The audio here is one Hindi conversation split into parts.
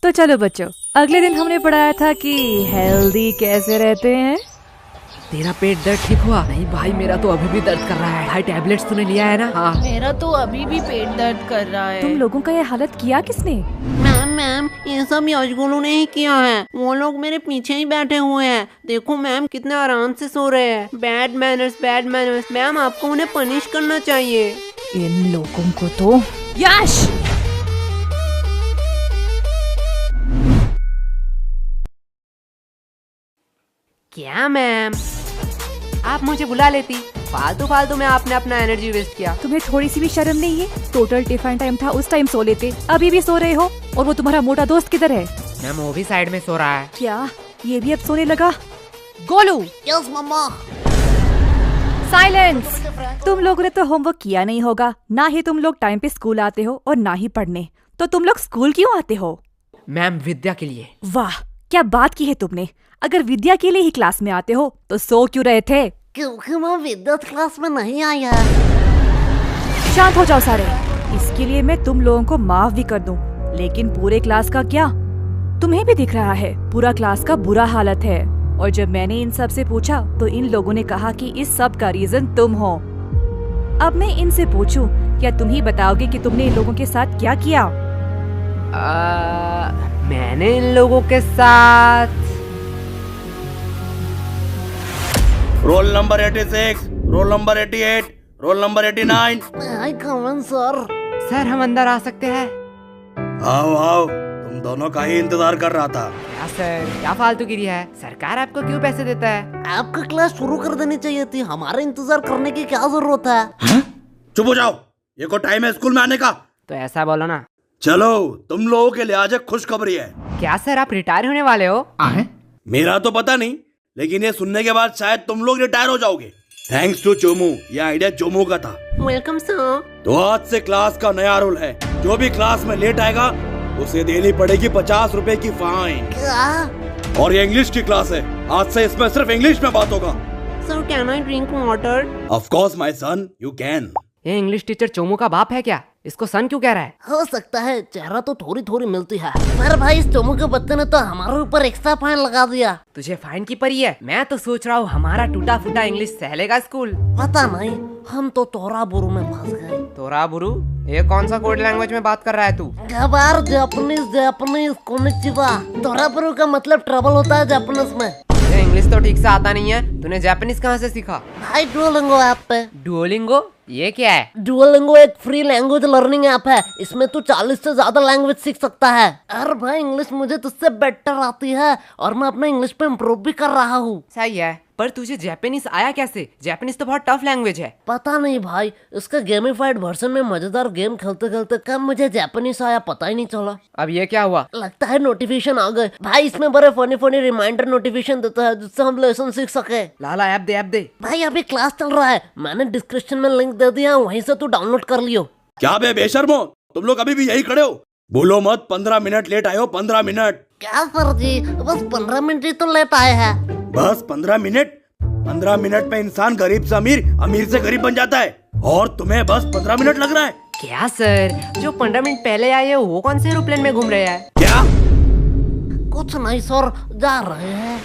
तो चलो बच्चों, अगले दिन हमने पढ़ाया था कि हेल्दी कैसे रहते हैं। तेरा पेट दर्द ठीक हुआ? नहीं भाई, मेरा तो अभी भी दर्द कर रहा है। भाई टैबलेट्स तूने लिया है ना? हाँ। मेरा तो अभी भी पेट दर्द कर रहा है। तुम लोगों का ये हालत किया किसने? मैम ये सब यशगुलू ने ही किया है। वो लोग मेरे पीछे ही बैठे हुए हैं। देखो मैम कितने आराम से सो रहे हैं। Bad manners. मैम आपको उन्हें पनिश करना चाहिए। इन लोगों को तो। यश! क्या मैम, आप मुझे बुला लेती। फालतू में आपने अपना एनर्जी वेस्ट किया। तुम्हें थोड़ी सी भी शर्म नहीं है? टोटल टिफिन टाइम था, उस टाइम सो लेते। अभी भी सो रहे हो। और वो तुम्हारा मोटा दोस्त किधर है? मैम वो भी साइड में सो रहा है। क्या ये भी अब सोने लगा? गोलू! यस मम्मा। साइलेंस! तुम लोगों ने तो होमवर्क किया नहीं होगा। ना ही तुम लोग टाइम पे स्कूल आते हो और ना ही पढ़ने। तो तुम लोग स्कूल क्यों आते हो? मैम विद्या के लिए। वाह, क्या बात की है तुमने। अगर विद्या के लिए ही क्लास में आते हो तो सो क्यों रहे थे? क्योंकि मैं विद्युत क्लास में नहीं आया। शांत हो जाओ सारे। इसके लिए मैं तुम लोगों को माफ भी कर दूं, लेकिन पूरे क्लास का क्या? तुम्हें भी दिख रहा है पूरा क्लास का बुरा हालत है। और जब मैंने इन सब से पूछा तो इन लोगों ने कहा कि इस सब का रीजन तुम हो। अब मैं इनसे पूछूं, क्या तुम ही बताओगे कि तुमने इन लोगों के साथ क्या किया? मैंने इन लोगों के साथ roll number 86, roll number 88, roll number 89। आई कमन सर। सर हम अंदर आ सकते हैं? आओ आओ, तुम दोनों का ही इंतजार कर रहा था। क्या सर, क्या फालतूगिरी है? सरकार आपको क्यों पैसे देता है? आपका क्लास शुरू कर देनी चाहिए थी। हमारा इंतजार करने की क्या जरूरत है? चुप हो जाओ, ये को टाइम है स्कूल में आने का। तो ऐसा बोलो ना। चलो, तुम लोगों के लिए आज एक खुशखबरी है। क्या सर, आप रिटायर होने वाले हो? मेरा तो पता नहीं, लेकिन ये सुनने के बाद शायद तुम लोग रिटायर हो जाओगे। थैंक्स टू चोमू, ये आइडिया चोमू का था। Welcome sir. तो आज से क्लास का नया रूल है, जो भी क्लास में लेट आएगा उसे देनी पड़ेगी 50 रुपए की फाइन। क्या? और ये इंग्लिश की क्लास है, आज से इसमें सिर्फ इंग्लिश में बात होगा। Sir can I drink water? Of course my son, you can. ये इंग्लिश टीचर चोमू का बाप है क्या? इसको सन क्यों कह रहा है? हो सकता है, चेहरा तो थोड़ी मिलती है। पर भाई इस चोमू के बच्चे ने तो हमारे ऊपर एक्स्ट्रा फाइन लगा दिया। तुझे फाइन की पड़ी है? मैं तो सोच रहा हूँ हमारा टूटा फूटा इंग्लिश सहलेगा स्कूल। पता नहीं, हम तो तोरा बुरु में फंस गए। तोरा बुरु? ये कौन सा कोड लैंग्वेज में बात कर रहा है तू? गबार जापानीज कोनिचिवा। तोरा बुरु का मतलब ट्रबल होता है जापानीज में। ये इंग्लिश तो ठीक से आता नहीं है, तूने जापानीज कहाँ से सीखा? भाई डुओलिंगो ऐप पे। डुओलिंगो? ये क्या है? डुओलिंगो एक फ्री लैंग्वेज लर्निंग ऐप है। इसमें तू 40 से ज्यादा लैंग्वेज सीख सकता है। अरे भाई इंग्लिश मुझे तुझसे बेटर आती है और मैं अपना इंग्लिश पे इम्प्रूव भी कर रहा हूँ। सही है, पर तुझे जापानीज आया कैसे? जापानीज तो बहुत टफ लैंग्वेज है। पता नहीं भाई, इसका गेमिफाइड वर्जन में मजेदार गेम खेलते खेलते कब मुझे जापानीज आया पता ही नहीं चला। अब ये क्या हुआ? लगता है नोटिफिकेशन आ गए। भाई इसमें बड़े फनी रिमाइंडर नोटिफिकेशन देता है जिससे हम लेसन सीख सके। लाला ऐप दे। भाई अभी क्लास चल रहा है, मैंने डिस्क्रिप्शन में लिंक दे दिया, वहीं से तू डाउनलोड कर लियो। क्या बे बेशर्मो, तुम लोग अभी भी यही खड़े हो? बोलो मत 15 मिनट लेट आए हो। 15 मिनट? क्या सर जी, बस 15 मिनट ही तो लेट आए हैं। बस 15 मिनट? 15 मिनट में इंसान गरीब से अमीर, अमीर से गरीब बन जाता है, और तुम्हें बस 15 मिनट लग रहा है? क्या सर, जो 15 मिनट पहले आए हैं वो कौन से एरोप्लेन में घूम रहे हैं? क्या? कुछ नहीं सर, जा रहे हैं।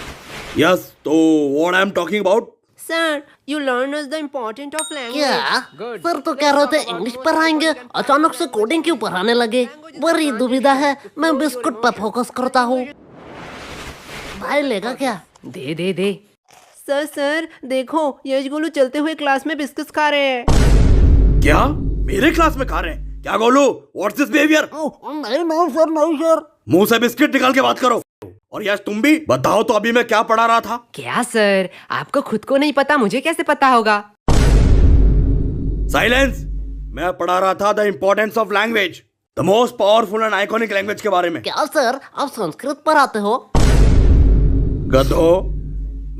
यस, तो what I am talking about? Sir you learn us the important of language. क्या सर तो कह रहे थे इंग्लिश पढ़ाएंगे, अचानक से कोडिंग क्यों पढ़ाने लगे? बड़ी दुविधा है, मैं बिस्कुट पर फोकस करता हूँ। भाई लेगा क्या? दे। सर देखो, यशगुलू चलते हुए क्लास में बिस्कुट खा रहे हैं। क्या मेरे क्लास में खा रहे हैं? क्या गोलू, व्हाट्स दिस बिहेवियर? नहीं सर। मुंह से बिस्किट निकाल के बात करो। और यश तुम भी बताओ तो, अभी मैं क्या पढ़ा रहा था? क्या सर, आपको खुद को नहीं पता, मुझे कैसे पता होगा? साइलेंस! मैं पढ़ा रहा था the importance of language, the most powerful and iconic language के बारे में। क्या सर, आप संस्कृत पढ़ाते हो? गधो,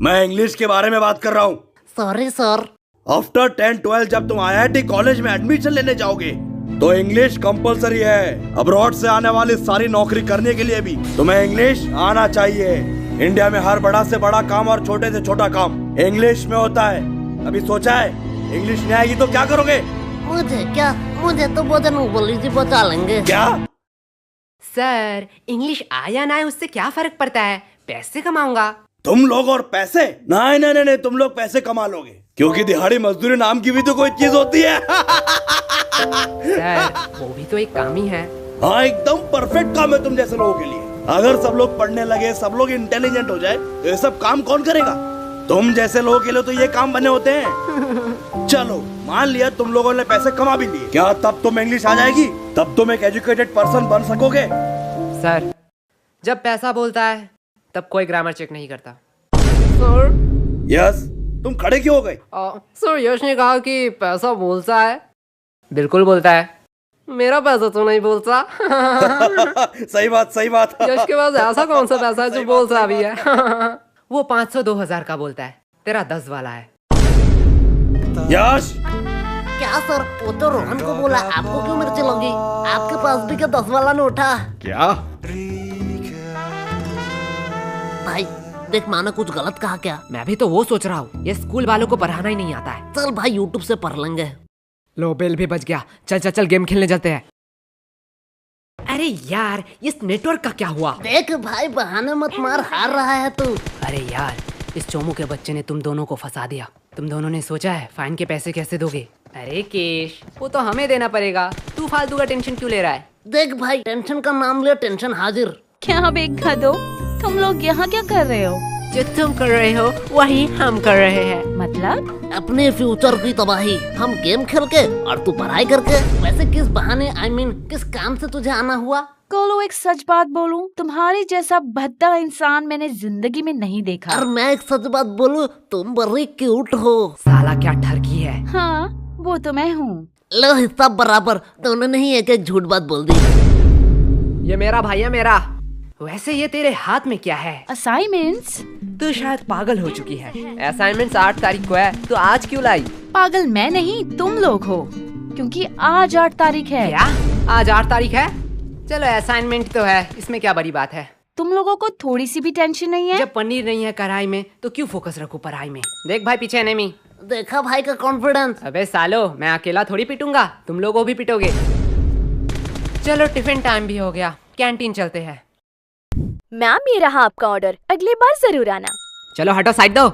मैं इंग्लिश के बारे में बात कर रहा हूँ। Sorry sir. आफ्टर 10-12 जब तुम IIT कॉलेज में एडमिशन लेने जाओगे तो इंग्लिश कंपलसरी है। अब्रॉड से आने वाली सारी नौकरी करने के लिए भी तुम्हें इंग्लिश आना चाहिए। इंडिया में हर बड़ा से बड़ा काम और छोटे से छोटा काम इंग्लिश में होता है। अभी सोचा है इंग्लिश नहीं आएगी तो क्या करोगे? मुझे क्या, मुझे तो बोधन बोली जी बचा लेंगे। क्या? सर इंग्लिश आया ना है उससे क्या फर्क पड़ता है, पैसे कमाऊंगा। तुम लोग और पैसे? नहीं नहीं नहीं, तुम लोग पैसे कमा लोगे, क्योंकि दिहाड़ी मजदूरी नाम की भी तो कोई चीज होती है। सर वो भी तो एक काम ही है। हाँ एकदम परफेक्ट काम है तुम जैसे लोगों के लिए। अगर सब लोग पढ़ने लगे, सब लोग इंटेलिजेंट हो जाए, तो ये सब काम कौन करेगा? तुम जैसे लोगों के लिए तो ये काम बने होते हैं। चलो मान लिया तुम लोगों ने पैसे कमा भी लिए, क्या तब तुम इंग्लिश आ जाएगी? तब तुम एक एजुकेटेड पर्सन बन सकोगे? सर जब पैसा बोलता है तब कोई ग्रामर चेक नहीं करता। सर यस, तुम खड़े क्यों हो गए? सर यश ने कहा कि पैसा बोलता है। बिल्कुल बोलता है। मेरा पैसा तो नहीं बोलता। सही बात सही बात। यश के पास ऐसा कौन सा पैसा है जो बोलता भी है? वो 500-2000 का बोलता है, तेरा 10 वाला है। यश क्या सर, वो तो रोहन को बोला, आपको क्यों मिर्ची लगी? आपके पास भी क्या 10 वाला नोट है? क्या? भाई देख, माना कुछ गलत कहा क्या? मैं भी तो वो सोच रहा हूँ, ये स्कूल वालों को पढ़ाना ही नहीं आता है। चल भाई यूट्यूब से पढ़ लेंगे। लो बेल भी बच गया। चल चल चल गेम खेलने चलते हैं। अरे यार इस नेटवर्क का क्या हुआ? देख भाई बहाने मत मार, हार रहा है तू। अरे यार इस चोमू के बच्चे ने तुम दोनों को फंसा दिया। तुम दोनों ने सोचा है फाइन के पैसे कैसे दोगे? अरे केश वो तो हमें देना पड़ेगा, तू फालतू का टेंशन क्यों ले रहा है? देख भाई, टेंशन का नाम ले, टेंशन हाजिर। क्या बेखा दो, तुम लोग यहाँ क्या कर रहे हो? जो तुम कर रहे हो वही हम कर रहे हैं। मतलब? अपने फ्यूचर की तबाही, हम गेम खेल के और तू पढ़ाई करके। वैसे किस बहाने, I mean, किस काम से तुझे आना हुआ? कोलो एक सच बात बोलूं, तुम्हारी जैसा भद्दा इंसान मैंने जिंदगी में नहीं देखा। और मैं एक सच बात बोलूं, तुम बड़ी क्यूट हो। साला क्या ठरकी है। हाँ वो तो मैं हूँ। लो हिस्सा बराबर, दोनों ने ही एक एक झूठ बात बोल दी। ये मेरा भाई है मेरा। वैसे ये तेरे हाथ में क्या है? असाइनमेंट्स? तू शायद पागल हो चुकी है। असाइनमेंट्स 8 तारीख को है, तो आज क्यों लाई? पागल मैं नहीं, तुम लोग हो, क्योंकि आज 8 तारीख है। क्या आज 8 तारीख है? चलो असाइनमेंट तो है, इसमें क्या बड़ी बात है। तुम लोगों को थोड़ी सी भी टेंशन नहीं है? जब पनीर नहीं है कढ़ाई में तो क्यों फोकस रखूं पढ़ाई में। देख भाई पीछे एनिमी। देखा भाई का कॉन्फिडेंस। अबे सालो मैं अकेला थोड़ी पिटूंगा, तुम लोगों भी पिटोगे। चलो टिफिन टाइम भी हो गया, कैंटीन चलते हैं। मैम ये रहा आपका ऑर्डर, अगली बार जरूर आना। चलो हटो साइड दो।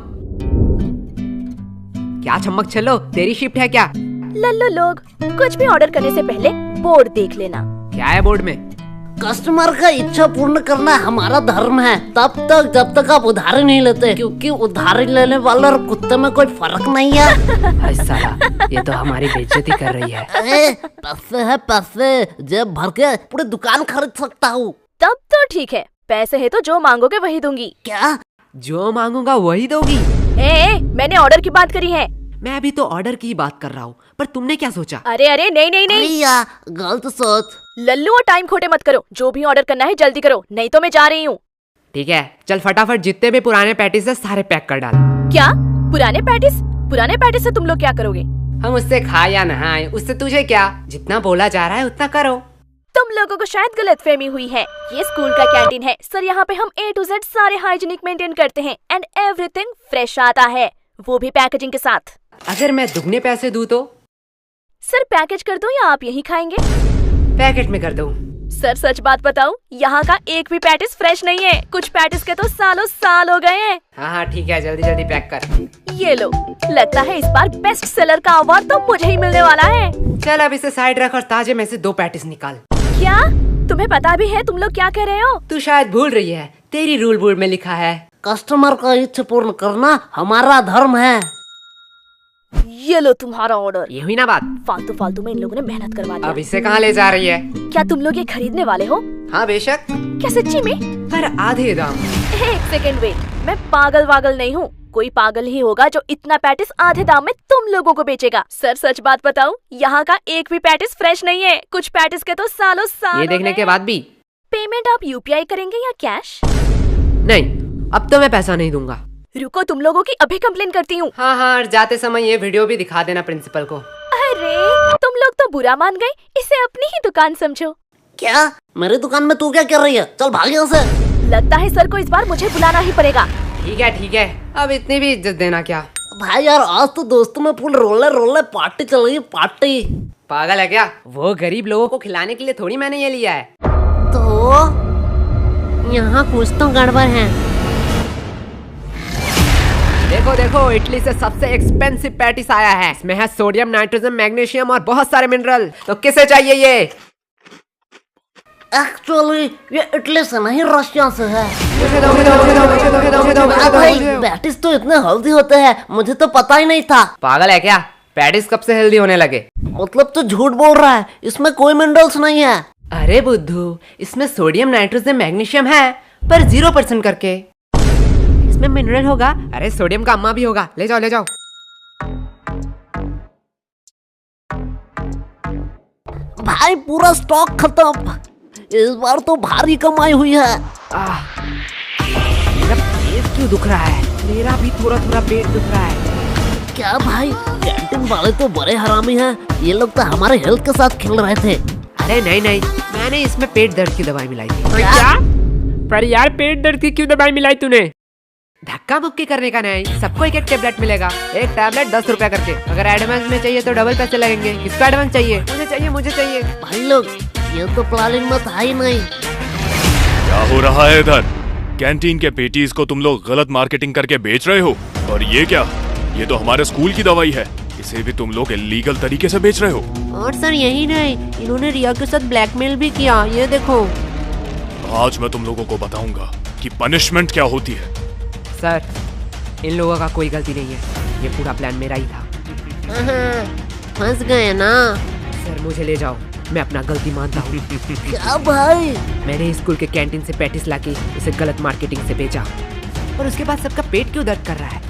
क्या चमक चलो, तेरी शिफ्ट है क्या? लल्लो लोग, कुछ भी ऑर्डर करने से पहले बोर्ड देख लेना। क्या है बोर्ड में? कस्टमर का इच्छा पूर्ण करना हमारा धर्म है, तब तक जब तक आप उधारी नहीं लेते, क्योंकि उधारी लेने वाले और कुत्ते में कोई फर्क नहीं है। अरे साला ये तो हमारी बेइज्जती कर रही है। पैसे है पैसे, जेब भर के पूरी दुकान खरीद सकता हूँ। तब तो ठीक है, पैसे है तो जो मांगोगे वही दूंगी। क्या? जो मांगूंगा वही दोगी? मैंने ऑर्डर की बात करी है। मैं अभी तो ऑर्डर की बात कर रहा हूँ, पर तुमने क्या सोचा? अरे अरे नहीं नहीं नहीं, या गलत सोच। लल्लू और टाइम खोटे मत करो, जो भी ऑर्डर करना है जल्दी करो, नहीं तो मैं जा रही हूँ। ठीक है चल फटाफट जितने भी पुराने पैटीज है सारे पैक कर डाल। क्या पुराने पैटिस? पुराने पैटिस से तुम लोग क्या करोगे? हम उससे खाए या नहाए उससे तुझे क्या, जितना बोला जा रहा है उतना करो। तुम लोगों को शायद गलतफहमी हुई है, ये स्कूल का कैंटीन है सर, यहाँ पे हम A to Z सारे हाइजीनिक मेंटेन करते हैं एंड एवरीथिंग फ्रेश आता है, वो भी पैकेजिंग के साथ। अगर मैं दुगने पैसे दूं तो? सर पैकेज कर दूं या आप यही खाएंगे? पैकेट में कर दूं। सर सच बात बताऊं, यहाँ का एक भी पैटिस फ्रेश नहीं है, कुछ पैटिस के तो सालों साल हो गए हैं। हाँ ठीक है जल्दी जल्दी पैक कर। ये लो, लगता है इस बार बेस्ट सेलर का अवार्ड तो मुझे ही मिलने वाला है। चल अब इसे साइड रख और ताजे में से 2 पैटिस निकाल। क्या तुम्हें पता भी है तुम लोग क्या कर रहे हो? तू शायद भूल रही है, तेरी रूल बोर्ड में लिखा है कस्टमर का इच्छा पूर्ण करना हमारा धर्म है। ये लो तुम्हारा ऑर्डर। ये हुई ना बात? फालतू फालतू में इन लोगों ने मेहनत करवा अब दी। इसे कहाँ ले जा रही है? क्या तुम लोग ये खरीदने वाले हो? हाँ बेशक। क्या सच्ची में? पर आधे दाम। एक सेकेंड वेट, मैं पागल वागल नहीं हूँ, कोई पागल ही होगा जो इतना पैटिस आधे दाम में तुम लोगों को बेचेगा। सर सच बात बताऊं, यहाँ का एक भी पैटिस फ्रेश नहीं है, कुछ पैटिस के तो सालों साल। ये देखने के बाद भी? पेमेंट आप UPI करेंगे या कैश? नहीं, अब तो मैं पैसा नहीं दूंगा। रुको, तुम लोगों की अभी कंप्लेन करती हूँ। हाँ हाँ और जाते समय ये वीडियो भी दिखा देना प्रिंसिपल को। अरे तुम लोग तो बुरा मान गए, इसे अपनी ही दुकान समझो। क्या मेरी दुकान में तू क्या कर रही है? चल भाग यहाँ से। लगता है सर को इस बार मुझे बुलाना ही पड़ेगा। ठीक है, अब इतनी भी इज्जत देना क्या? भाई यार आज तो दोस्तों में फुल रोले पार्टी चल रही है, पार्टी। पागल है क्या? वो गरीब लोगों को खिलाने के लिए थोड़ी मैंने ये लिया है। तो यहाँ कुछ तो गड़बड़ है। देखो देखो, इटली से सबसे एक्सपेंसिव पैटिस आया है। इसमें है सोडियम, नाइट्रोजन, मैग्नीशियम और बहुत सारे मिनरल। तो किसे चाहिए ये? एक्चुअली ये इटली से नहीं, रशिया से है। मुझे दो, मुझे दो, मुझे दो, मुझे दो, मुझे दो, मुझे दो, मुझे दो, भाई मुझे दो। पैटिस तो इतने हेल्दी होते हैं, मुझे तो पता ही नहीं था। पागल है क्या? पैटिस कब से हेल्दी होने लगे? मतलब तो झूठ बोल रहा है, इसमें कोई मिनरल्स नहीं है। अरे बुद्धू, इसमें सोडियम, नाइट्रोजन, मैग्नीशियम है, पर 0% करके। इसमें मिनरल होगा। अरे सोडियम का अम्मा भी होगा। ले जाओ ले जाओ। भाई पूरा स्टॉक खत्म। इस बार तो भारी कमाई हुई है। मेरा पेट क्यों दुख रहा है? मेरा भी थोड़ा थोड़ा पेट दुख रहा है। क्या भाई, कैंटीन वाले तो बड़े हरामी हैं। ये लोग तो हमारे हेल्थ के साथ खेल रहे थे। अरे नहीं नहीं, मैंने इसमें पेट दर्द की दवाई मिलाई थी। क्या? पर यार पेट दर्द की क्यों दवाई मिलाई तूने? धक्का मुक्की करने का नहीं, सबको एक एक टेबलेट मिलेगा। एक टेबलेट 10 रुपया करके। अगर एडवांस में चाहिए तो डबल पैसे लगेंगे। किसको एडवांस चाहिए? मुझे चाहिए, मुझे चाहिए। भाई लोग, ये तो प्लानिंग में था ही नहीं। क्या हो रहा है इधर? कैंटीन के पेटीज को तुम लोग गलत मार्केटिंग करके बेच रहे हो। और ये क्या? ये तो हमारे स्कूल की दवाई है। इसे भी तुम लोग इलीगल तरीके से बेच रहे हो। और सर यही नहीं, इन्होंने रिया के साथ ब्लैकमेल भी किया। ये देखो। आज मैं तुम लोगों को बताऊंगा कि पनिशमेंट क्या होती है। सर, इन लोगों का कोई गलती नहीं है। ये पूरा प्लान मेरा ही था। फंस गए ना। सर मुझे ले जाओ, मैं अपना गलती मानता हूँ। क्या भाई? मैंने स्कूल के कैंटीन से पैटिस लाके इसे गलत मार्केटिंग से बेचा, और उसके बाद सबका पेट क्यों दर्द कर रहा है?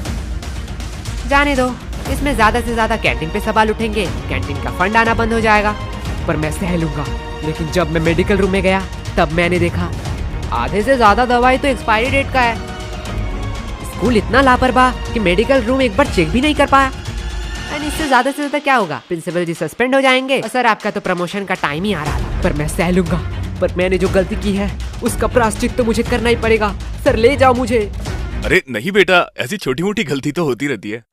जाने दो, इसमें ज्यादा से ज्यादा कैंटीन पे सवाल उठेंगे, कैंटीन का फंड आना बंद हो जाएगा, पर मैं सह लूंगा। लेकिन जब मैं मेडिकल रूम में गया तब मैंने देखा आधे से ज्यादा दवाई तो एक्सपायरी डेट का है। स्कूल इतना लापरवाह कि मेडिकल रूम एक बार चेक भी नहीं कर पाया। और इससे ज्यादा से ज्यादा क्या होगा? प्रिंसिपल जी सस्पेंड हो जाएंगे। और सर आपका तो प्रमोशन का टाइम ही आ रहा था, पर मैं सह लूंगा। पर मैंने जो गलती की है उसका प्रायश्चित तो मुझे करना ही पड़ेगा। सर ले जाओ मुझे। अरे नहीं बेटा, ऐसी छोटी मोटी गलती तो होती रहती है।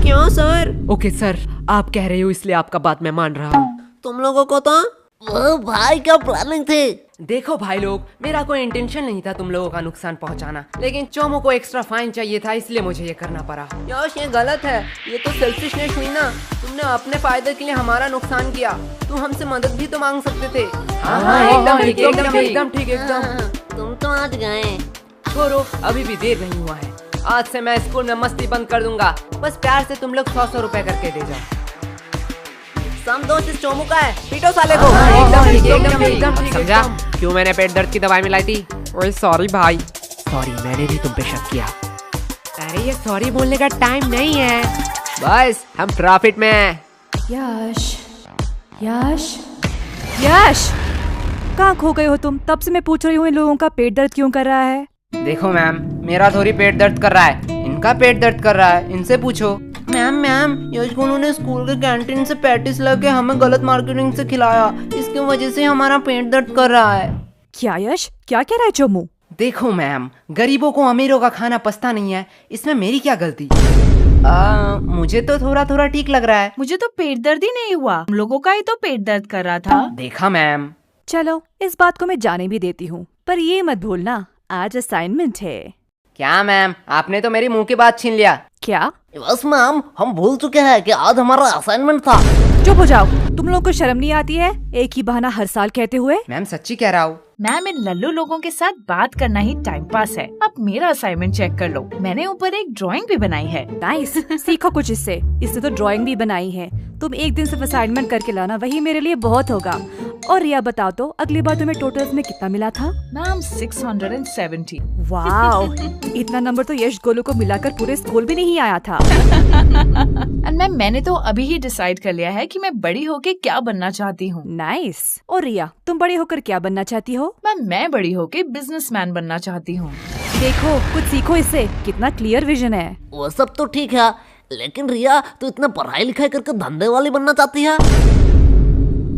क्यों सर? ओके सर, आप कह रहे हो इसलिए आपका बात मैं मान रहा हूँ। तुम लोगों को तो वो भाई क्या प्लानिंग थी? देखो भाई लोग, मेरा कोई इंटेंशन नहीं था तुम लोगों का नुकसान पहुंचाना, लेकिन चोमो को एक्स्ट्रा फाइन चाहिए था, इसलिए मुझे ये करना पड़ा। यार ये गलत है, ये तो सेल्फिशनेस हुई ना। तुमने अपने फायदे के लिए हमारा नुकसान किया। तुम हमसे मदद भी तो मांग सकते थे। हाँ, एकदम ठीक, एकदम ठीक, एकदम ठीक, एकदम। तुम तो आज गए। छोड़ो, अभी भी देर नहीं हुआ है। आज से मैं स्कूल में मस्ती बंद कर दूंगा। बस प्यार से तुम लोग 100 रुपए करके दे जाओ। समझो इस चोमू का है, पीटो साले को। एकदम ठीक, एकदम ठीक, एकदम ठीक। समझा क्यों मैंने पेट दर्द की दवाई मिलाई थी? ओए सॉरी भाई। सॉरी, मैंने भी तुम पे शक किया। अरे ये सॉरी बोलने का टाइम नहीं है, बस हम प्रॉफिट में हैं। यश, यश, यश, कहाँ खो गए हो तुम? तब से मैं पूछ रही हूँ इन लोगों का पेट दर्द क्यों कर रहा है? देखो मैम, मेरा थोड़ी पेट दर्द कर रहा है, इनका पेट दर्द कर रहा है, इनसे पूछो। मैम यश ने स्कूल के कैंटीन से पैटिस लाके हमें गलत मार्केटिंग से खिलाया, इसकी वजह से हमारा पेट दर्द कर रहा है। क्या यश, क्या कह रहा है चोमू? देखो मैम, गरीबों को अमीरों का खाना पछता नहीं है, इसमें मेरी क्या गलती? मुझे तो थोड़ा थोड़ा ठीक लग रहा है। मुझे तो पेट दर्द ही नहीं हुआ, हम लोगों का ही तो पेट दर्द कर रहा था। देखा मैम। चलो, इस बात को मैं जाने भी देती हूँ, पर ये मत भूलना आज असाइनमेंट है। क्या मैम, आपने तो मेरी मुंह की बात छीन लिया। क्या? बस मैम, हम भूल चुके हैं कि आज हमारा असाइनमेंट था। चुप हो जाओ, तुम लोगों को शर्म नहीं आती है एक ही बहाना हर साल कहते हुए? मैम सच्ची कह रहा हूँ। मैम, इन लल्लू लोगों के साथ बात करना ही टाइम पास है। अब मेरा असाइनमेंट चेक कर लो, मैंने ऊपर एक ड्राइंग भी बनाई है। नाइस, सीखो कुछ इससे। इससे तो ड्राइंग भी बनाई है। तुम एक दिन सिर्फ असाइनमेंट करके लाना, वही मेरे लिए बहुत होगा। और रिया बताओ तो, अगली बार तुम्हें टोटल्स में कितना मिला था? मैम 670। वाओ, इतना नंबर तो यश गोलू को मिलाकर पूरे स्कूल भी नहीं आया था। एंड मैम, मैंने तो अभी ही डिसाइड कर लिया है कि मैं बड़ी होके क्या बनना चाहती हूँ। नाइस। और रिया, तुम बड़े होकर क्या बनना चाहती हो? मैम, मैं बड़ी होके बिजनेसमैन बनना चाहती हूँ। देखो, कुछ सीखो इससे, कितना क्लियर विजन है। वो सब तो ठीक है, लेकिन रिया तू इतना पढ़ाई लिखाई करके धंधे वाली बनना चाहती है?